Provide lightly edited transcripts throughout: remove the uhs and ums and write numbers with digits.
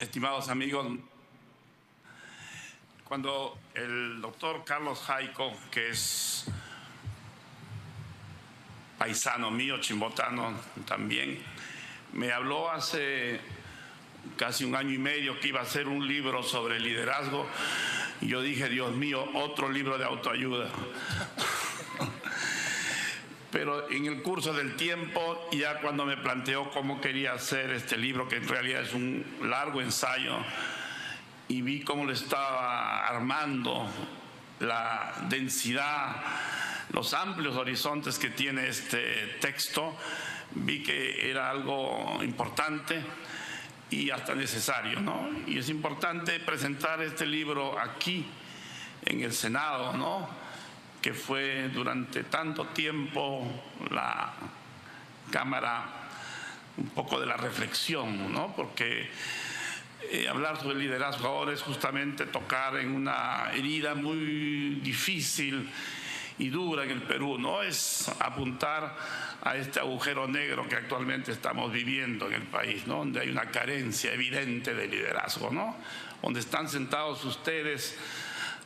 Estimados amigos, cuando el doctor Carlos Jaico, que es paisano mío, chimbotano también, me habló hace casi un año y medio que iba a hacer un libro sobre liderazgo, y yo dije, Dios mío, otro libro de autoayuda. Pero en el curso del tiempo, ya cuando me planteó cómo quería hacer este libro, que en realidad es un largo ensayo, y vi cómo lo estaba armando, la densidad, los amplios horizontes que tiene este texto, vi que era algo importante y hasta necesario, ¿no? Y es importante presentar este libro aquí, en el Senado, ¿no?, que fue durante tanto tiempo la cámara un poco de la reflexión, ¿no? Porque hablar sobre liderazgo ahora es justamente tocar en una herida muy difícil y dura en el Perú, ¿no? Es apuntar a este agujero negro que actualmente estamos viviendo en el país, ¿no?, donde hay una carencia evidente de liderazgo, ¿no?, donde están sentados ustedes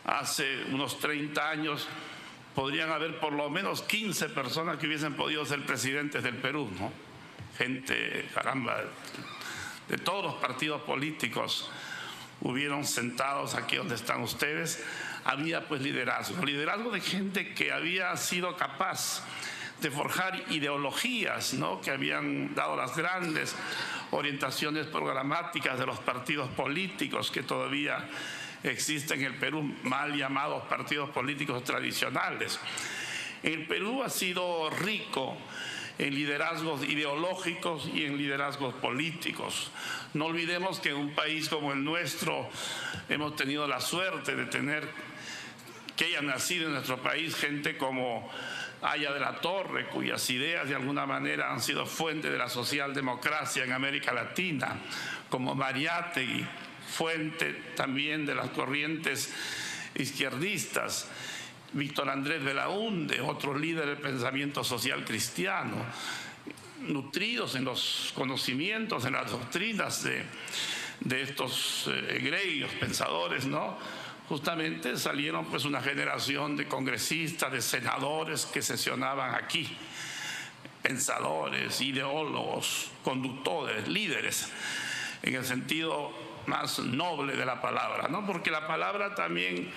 hace unos 30 años, podrían haber por lo menos 15 personas que hubiesen podido ser presidentes del Perú, ¿no? Gente, caramba, de todos los partidos políticos hubieron sentados aquí donde están ustedes. Había pues liderazgo de gente que había sido capaz de forjar ideologías, ¿no?, que habían dado las grandes orientaciones programáticas de los partidos políticos que todavía existen en el Perú, mal llamados partidos políticos tradicionales. El Perú ha sido rico en liderazgos ideológicos y en liderazgos políticos. No olvidemos que en un país como el nuestro hemos tenido la suerte de tener, que haya nacido en nuestro país, gente como Aya de la Torre, cuyas ideas de alguna manera han sido fuente de la socialdemocracia en América Latina, como Mariátegui, fuente también de las corrientes izquierdistas, Víctor Andrés Belaúnde, otro líder del pensamiento social cristiano, nutridos en los conocimientos, en las doctrinas de estos egregios pensadores, ¿no? Justamente salieron pues una generación de congresistas, de senadores que sesionaban aquí, pensadores, ideólogos, conductores, líderes, en el sentido más noble de la palabra, ¿no? Porque la palabra también,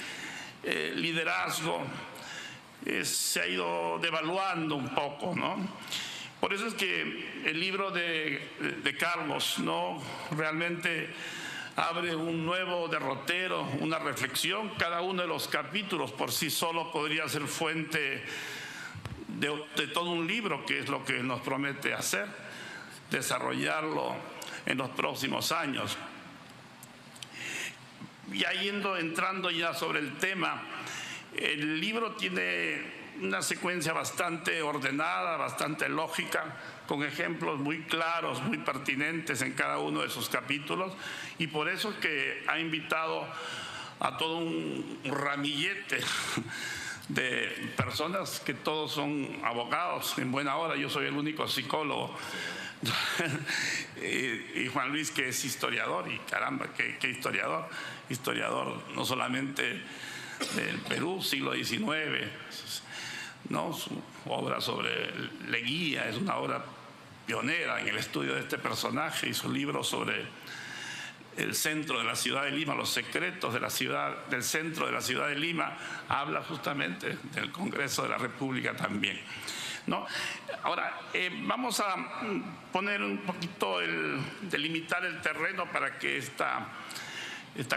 liderazgo, se ha ido devaluando un poco, ¿no? Por eso es que el libro de Carlos, ¿no?, realmente abre un nuevo derrotero, una reflexión. Cada uno de los capítulos por sí solo podría ser fuente de todo un libro, que es lo que nos promete hacer, desarrollarlo en los próximos años. Ya entrando ya sobre el tema, el libro tiene una secuencia bastante ordenada, bastante lógica, con ejemplos muy claros, muy pertinentes en cada uno de sus capítulos, y por eso es que ha invitado a todo un ramillete de personas que todos son abogados en buena hora. Yo soy el único psicólogo y Juan Luis, que es historiador, y caramba, qué historiador no solamente del Perú, siglo XIX, ¿no? Su obra sobre Leguía es una obra pionera en el estudio de este personaje, y su libro sobre el centro de la ciudad de Lima, los secretos de del centro de la ciudad de Lima, habla justamente del Congreso de la República también, ¿no? Ahora, vamos a poner un poquito, delimitar el terreno para que esta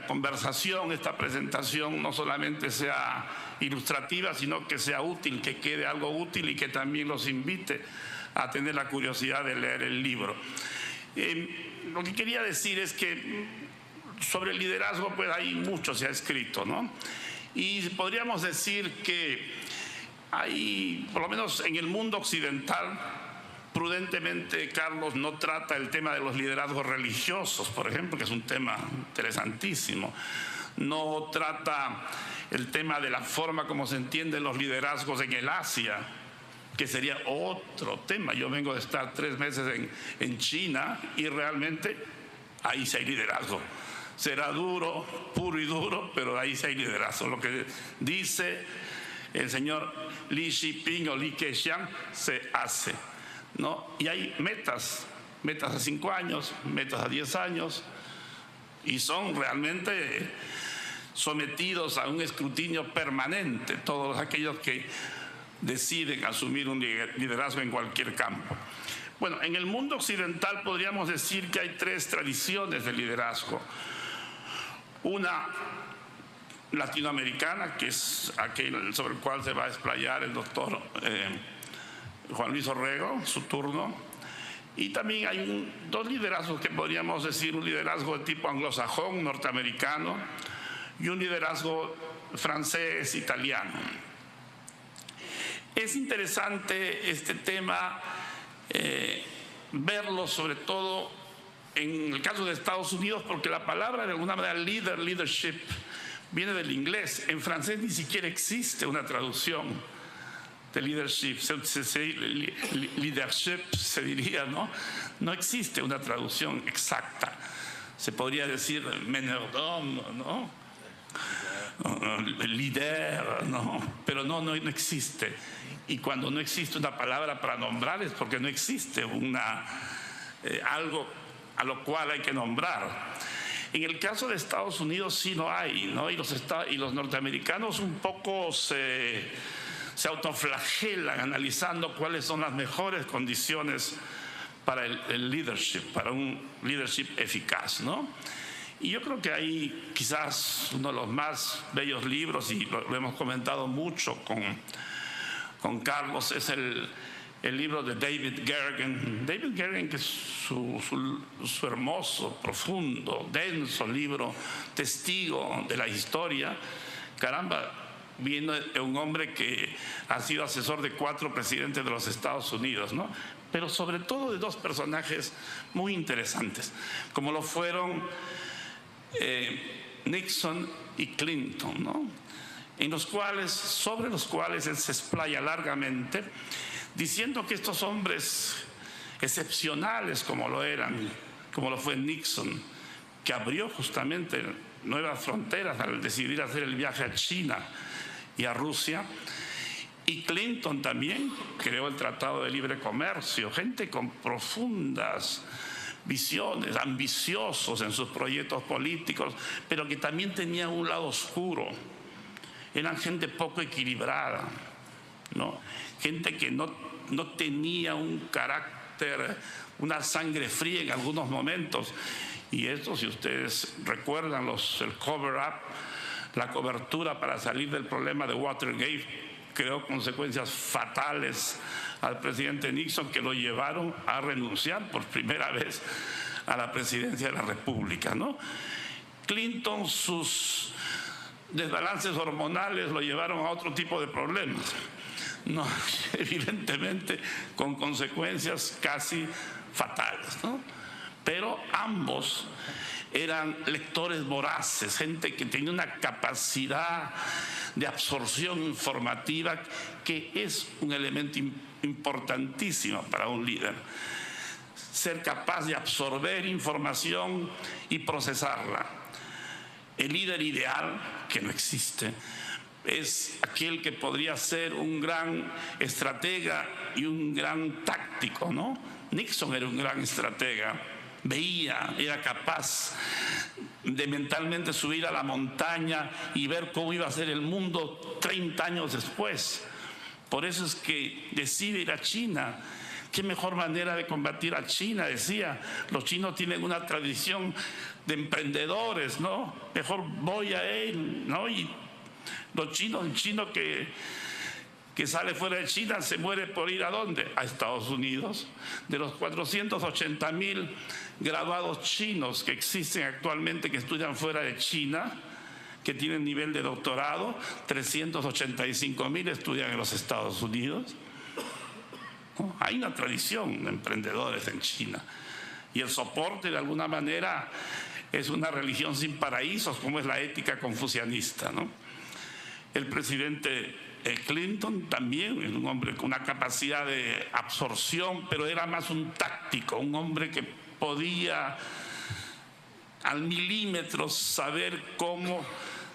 conversación, esta presentación no solamente sea ilustrativa, sino que sea útil, que quede algo útil y que también los invite a tener la curiosidad de leer el libro. Lo que quería decir es que sobre el liderazgo pues hay mucho se ha escrito, ¿no? Y podríamos decir que hay, por lo menos en el mundo occidental, prudentemente Carlos no trata el tema de los liderazgos religiosos, por ejemplo, que es un tema interesantísimo. No trata el tema de la forma como se entienden los liderazgos en el Asia, que sería otro tema. Yo vengo de estar 3 meses en China, y realmente ahí sí hay liderazgo. Será duro, puro y duro, pero ahí sí hay liderazgo. Lo que dice el señor Li Jinping o Li Keqiang se hace, ¿no? Y hay metas a 5 años, metas a 10 años, y son realmente sometidos a un escrutinio permanente todos aquellos que deciden asumir un liderazgo en cualquier campo. Bueno, en el mundo occidental podríamos decir que hay 3 tradiciones de liderazgo. Una latinoamericana, que es aquel sobre el cual se va a explayar el doctor Juan Luis Orrego, su turno. Y también hay 2 liderazgos que podríamos decir, un liderazgo de tipo anglosajón, norteamericano, y un liderazgo francés, italiano. Es interesante este tema, verlo sobre todo en el caso de Estados Unidos, porque la palabra de alguna manera leadership, viene del inglés. En francés ni siquiera existe una traducción de leadership. Leadership se diría, ¿no? No existe una traducción exacta. Se podría decir meneur d'homme, ¿no? Líder, ¿no? Pero no existe. Y cuando no existe una palabra para nombrar es porque no existe algo a lo cual hay que nombrar. En el caso de Estados Unidos sí no hay, ¿no? Y los norteamericanos un poco se autoflagelan analizando cuáles son las mejores condiciones para el leadership, para un leadership eficaz, ¿no? Y yo creo que ahí quizás uno de los más bellos libros, y lo hemos comentado mucho con Carlos, es el libro de David Gergen. David Gergen, que es su hermoso, profundo, denso libro, testigo de la historia. Caramba, viene de un hombre que ha sido asesor de 4 presidentes de los Estados Unidos, ¿no? Pero sobre todo de 2 personajes muy interesantes, como lo fueron Nixon y Clinton, ¿no? Sobre los cuales él se explaya largamente, diciendo que estos hombres excepcionales como lo fue Nixon, que abrió justamente nuevas fronteras al decidir hacer el viaje a China y a Rusia, y Clinton también creó el Tratado de Libre Comercio, gente con profundas visiones, ambiciosos en sus proyectos políticos, pero que también tenían un lado oscuro. Eran gente poco equilibrada, ¿no? Gente que no tenía un carácter, una sangre fría en algunos momentos. Y esto, si ustedes recuerdan, el cover-up, la cobertura para salir del problema de Watergate, creó consecuencias fatales al presidente Nixon, que lo llevaron a renunciar por primera vez a la presidencia de la República, ¿no? Clinton, sus desbalances hormonales lo llevaron a otro tipo de problemas, no, evidentemente con consecuencias casi fatales, ¿no? Pero ambos eran lectores voraces, gente que tenía una capacidad de absorción informativa que es un elemento importantísimo para un líder. Ser capaz de absorber información y procesarla. El líder ideal, que no existe, es aquel que podría ser un gran estratega y un gran táctico, ¿no? Nixon era un gran estratega, era capaz de mentalmente subir a la montaña y ver cómo iba a ser el mundo 30 años después. Por eso es que decide ir a China. ¿Qué mejor manera de combatir a China? Decía, los chinos tienen una tradición de emprendedores, ¿no? Mejor voy a él, ¿no? Y el chino que sale fuera de China se muere por ir ¿a dónde? A Estados Unidos. De los 480,000 graduados chinos que existen actualmente que estudian fuera de China, que tienen nivel de doctorado, 385,000 estudian en los Estados Unidos. ¿No? Hay una tradición de emprendedores en China. Y el soporte, de alguna manera, es una religión sin paraísos, como es la ética confucianista, ¿no? El presidente Clinton también es un hombre con una capacidad de absorción, pero era más un táctico, un hombre que podía al milímetro saber cómo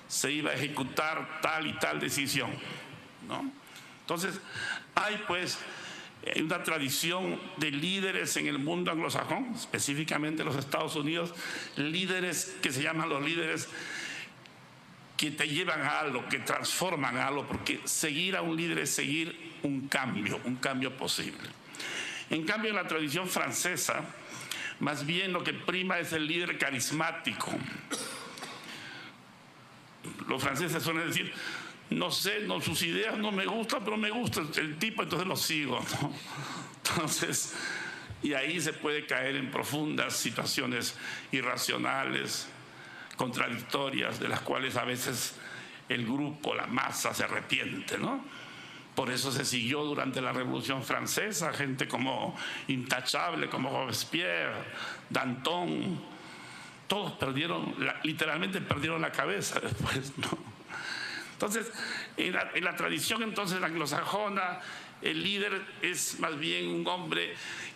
se iba a ejecutar tal y tal decisión, ¿no? Entonces, hay pues una tradición de líderes en el mundo anglosajón, específicamente en los Estados Unidos, líderes que se llaman los líderes que te llevan a algo, que transforman a algo, porque seguir a un líder es seguir un cambio posible. En cambio, en la tradición francesa, más bien lo que prima es el líder carismático. Los franceses suelen decir, no sé, no, sus ideas no me gustan, pero me gusta el tipo, entonces lo sigo, ¿no? Entonces, y ahí se puede caer en profundas situaciones irracionales, contradictorias, de las cuales a veces el grupo, la masa, se arrepiente, ¿no? Por eso se siguió durante la Revolución Francesa gente como Intachable, como Robespierre, Danton. Todos literalmente perdieron la cabeza después, ¿no? Entonces, en la tradición entonces anglosajona, el líder es más bien un hombre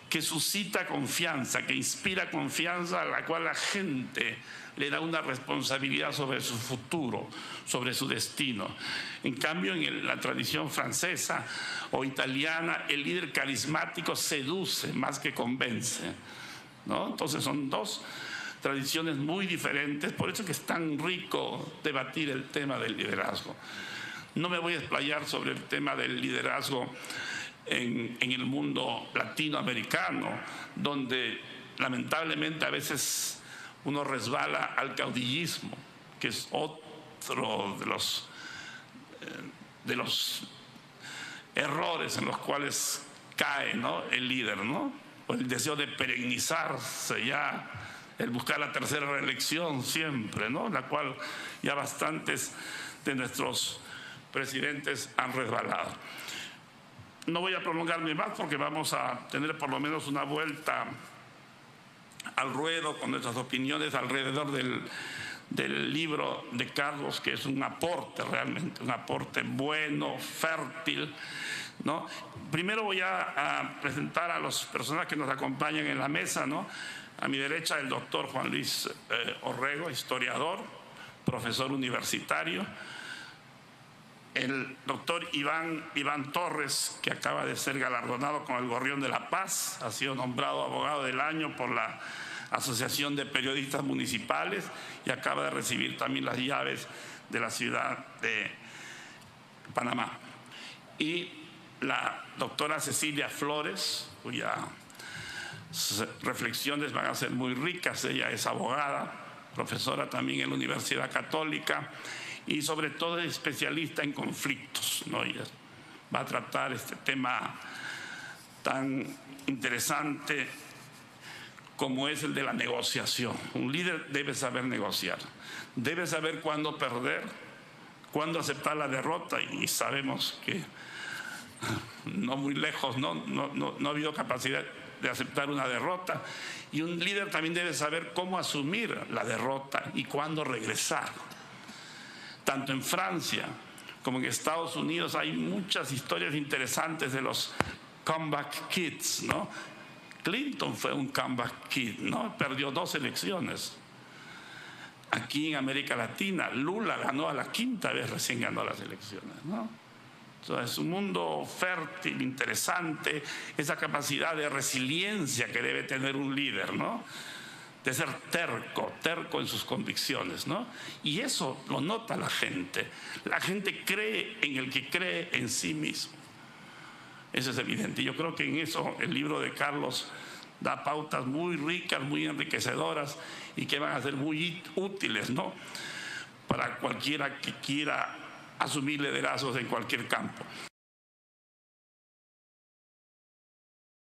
que suscita confianza, que inspira confianza, a la cual la gente le da una responsabilidad sobre su futuro, sobre su destino. En cambio, en la tradición francesa o italiana, el líder carismático seduce más que convence, ¿no? Entonces son dos tradiciones muy diferentes, por eso que es tan rico debatir el tema del liderazgo. No me voy a explayar sobre el tema del liderazgo en el mundo latinoamericano, donde lamentablemente a veces uno resbala al caudillismo, que es otro de los errores en los cuales cae, ¿no?, el líder, ¿no? O el deseo de perennizarse ya, el buscar la tercera reelección siempre, ¿no?, la cual ya bastantes de nuestros presidentes han resbalado. No voy a prolongarme más porque vamos a tener por lo menos una vuelta al ruedo con nuestras opiniones alrededor del libro de Carlos, que es un aporte realmente, un aporte bueno, fértil, ¿no? Primero voy a presentar a las personas que nos acompañan en la mesa, ¿no? A mi derecha el doctor Juan Luis Orrego, historiador, profesor universitario. El doctor Iván Torres, que acaba de ser galardonado con el Gorrión de la Paz, ha sido nombrado abogado del año por la Asociación de Periodistas Municipales y acaba de recibir también las llaves de la ciudad de Panamá. Y la doctora Cecilia Flores, cuyas reflexiones van a ser muy ricas. Ella es abogada, profesora también en la Universidad Católica y sobre todo es especialista en conflictos, ¿no? Ella va a tratar este tema tan interesante como es el de la negociación. Un líder debe saber negociar, debe saber cuándo perder, cuándo aceptar la derrota, y sabemos que no muy lejos no ha habido capacidad de aceptar una derrota, y un líder también debe saber cómo asumir la derrota y cuándo regresar. Tanto en Francia como en Estados Unidos hay muchas historias interesantes de los comeback kids, ¿no? Clinton fue un comeback kid, ¿no? Perdió 2 elecciones. Aquí en América Latina, Lula ganó a la 5ª vez, recién ganó las elecciones, ¿no? Entonces, un mundo fértil, interesante, esa capacidad de resiliencia que debe tener un líder, ¿no? De ser terco en sus convicciones, ¿no? Y eso lo nota la gente. La gente cree en el que cree en sí mismo. Eso es evidente. Yo creo que en eso el libro de Carlos da pautas muy ricas, muy enriquecedoras y que van a ser muy útiles, ¿no?, para cualquiera que quiera asumir liderazgos en cualquier campo.